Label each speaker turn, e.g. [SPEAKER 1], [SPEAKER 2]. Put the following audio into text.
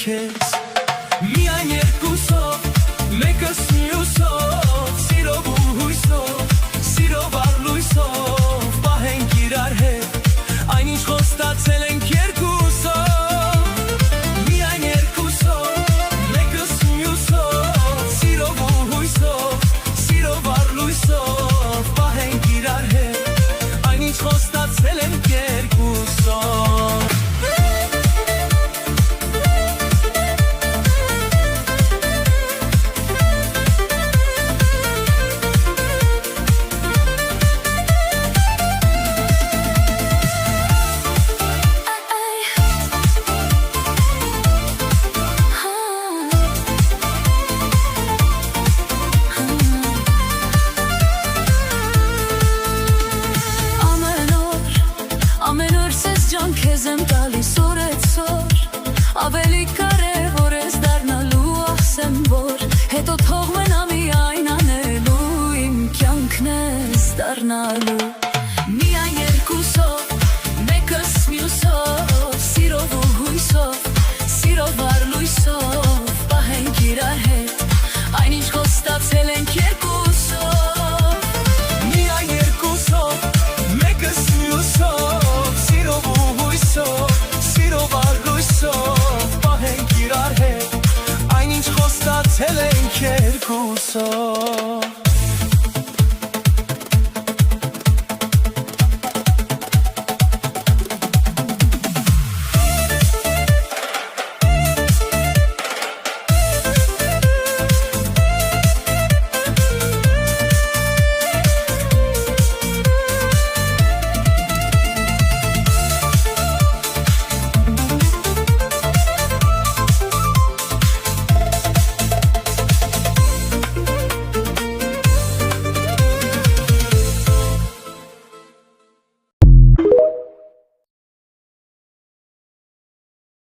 [SPEAKER 1] քեզ Միայն երկուսով, մեկս մյուսով Սիրով ու հույսով, սիրով առլույսով Պահենք իրար հետ, այնինչ խոստացել ենք երկուսով Միայն երկուսով, մեկս մյուսով Սիրով ու հույսով, սիրով առլույսով Պահենք իրար հետ, այնինչ խոստացել ենք երկուսով
[SPEAKER 2] Ամեն օր սեզ ջան քեզ եմ տալիս օրեցօր Ավելի կարևոր ես դառնալու ասեմ որ Հետո թող մնա միայն անելու իմ կյանքն ես դառնալու